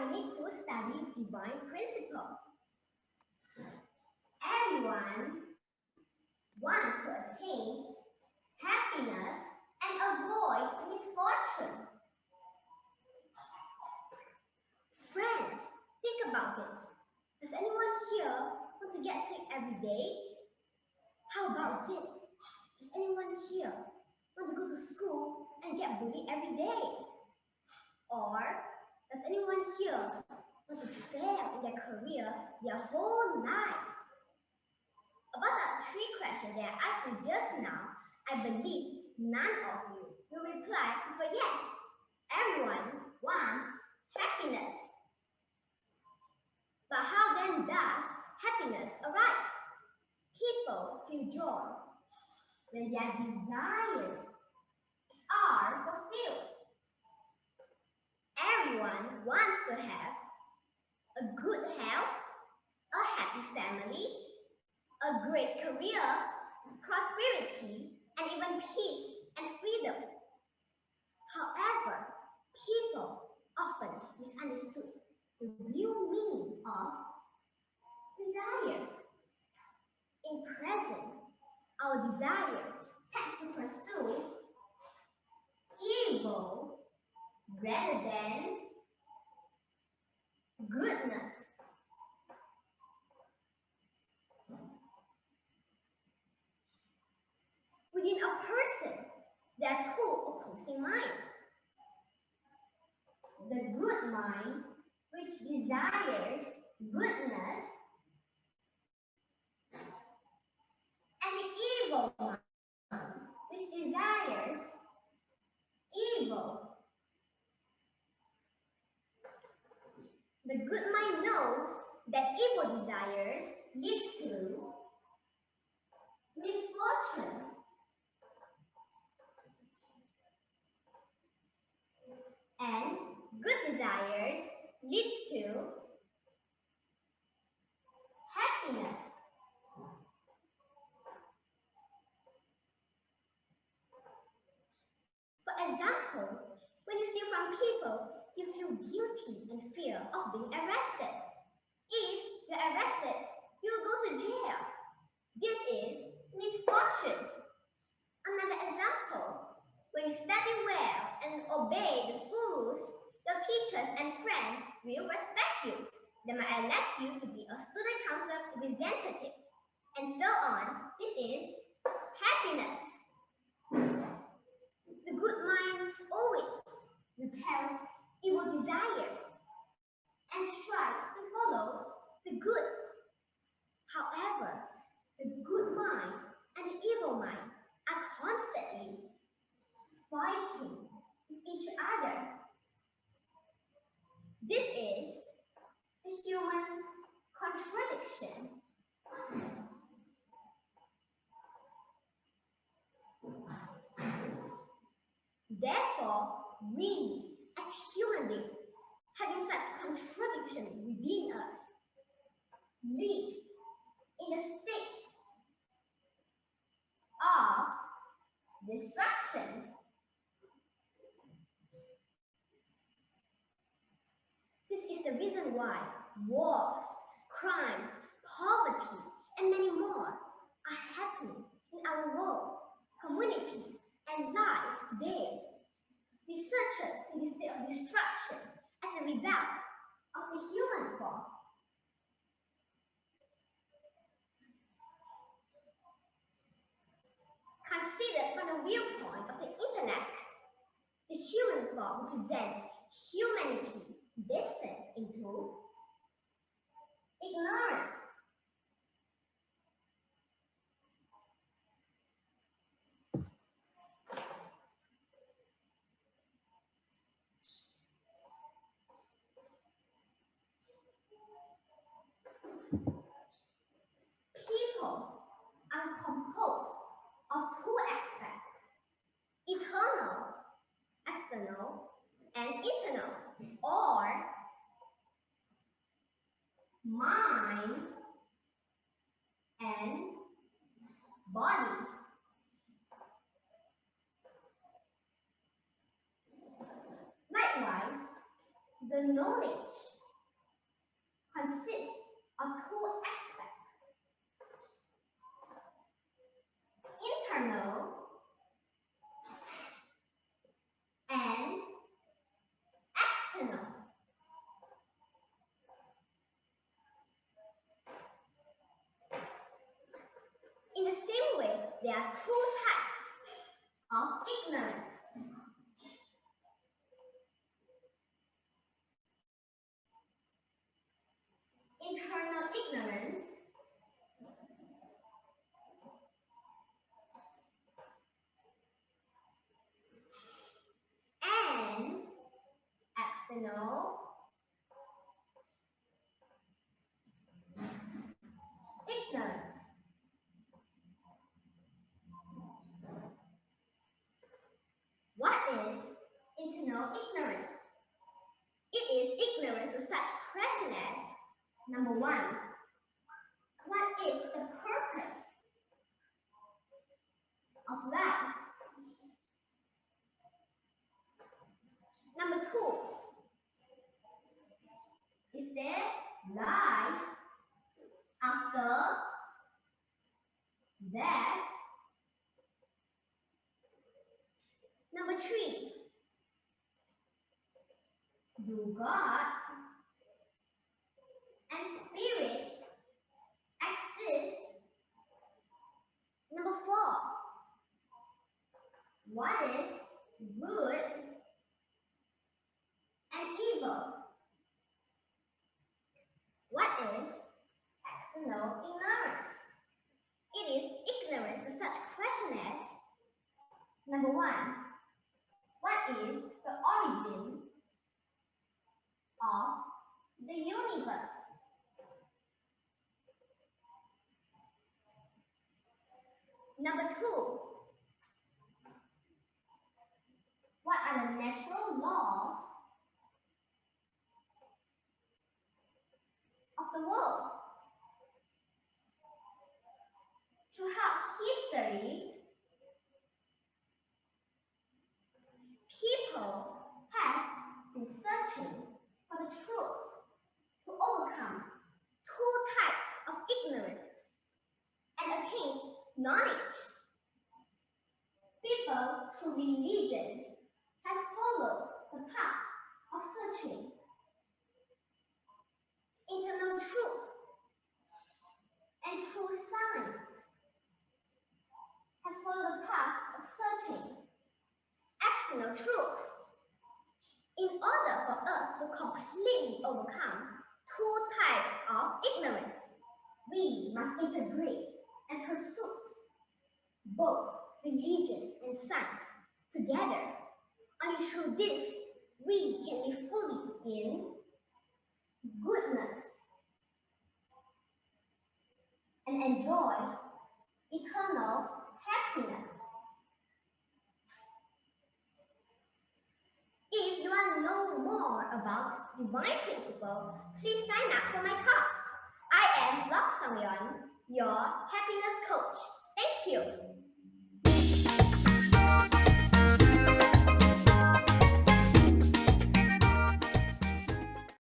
we need to study divine principle. Everyone wants to attain happiness and avoid misfortune. Friends, think about this. Does anyone here want to get sick every day? How about this? Does anyone here want to go to school and get bullied every day? Or does anyone here want to fail in their career their whole life? About the 3 questions that I asked you just now, I believe none of you will reply with a yes. Everyone wants happiness. But how then does happiness arise? People feel joy when their desires are fulfilled. Everyone wants to have a good health, a happy family, a great career, prosperity, and even peace and freedom. However, people often misunderstood the real meaning of desire. In present, our desires tend to pursue evil rather than goodness. Within a person, there are 2 opposing minds. The good mind, which desires goodness, and the evil mind, which desires evil. The good mind knows that evil desires leads to misfortune. And good desires leads to happiness. For example, when you steal from people, you feel guilty and fear of being arrested. If you're arrested, you will go to jail. This is misfortune. Another example, when you study well and obey the school rules, your teachers and friends will respect you. They might elect you to be a student council representative, and so on. This is happiness. The good mind always repels evil desires and strives to follow the good. However, the good mind and the evil mind are constantly fighting with each other. This is the human contradiction. Therefore, we as human beings, having such contradiction within us, live in a state of destruction. This is the reason why wars, crimes, poverty, and many more are happening in our world, community, and life today. Researchers see this state of destruction as a result of the human fault. Considered from the viewpoint of the intellect, the human form represents humanity descent into ignorance. People are composed of 2 aspects: eternal, external, and internal, or mind and body. Likewise, the knowledge consists of two aspects: internal and external. In the same way, there are two types of ignorance: internal ignorance and external ignorance. What is internal ignorance? It is ignorance of such questions as: number one, what is the purpose of life? Number two, is there life after death? Number three, do God and spirits exist? Number four, what is good and evil? What is external ignorance? It is ignorance of such questions as: number one, what is the origin of the universe? Number two, what are the natural laws of the world? Throughout history, people have been searching for the truth to overcome two types of ignorance and attain knowledge. People through religion has followed the path of searching internal truth, and through science has followed the path of searching external truth. In order for us to completely overcome two types of ignorance, we must integrate and pursue both religion and science together. Only through this we can be fully in goodness and enjoy eternal happiness. If you want to know more about divine principle, please sign up for my course. I am Seong Yeon, your happiness coach. Thank you.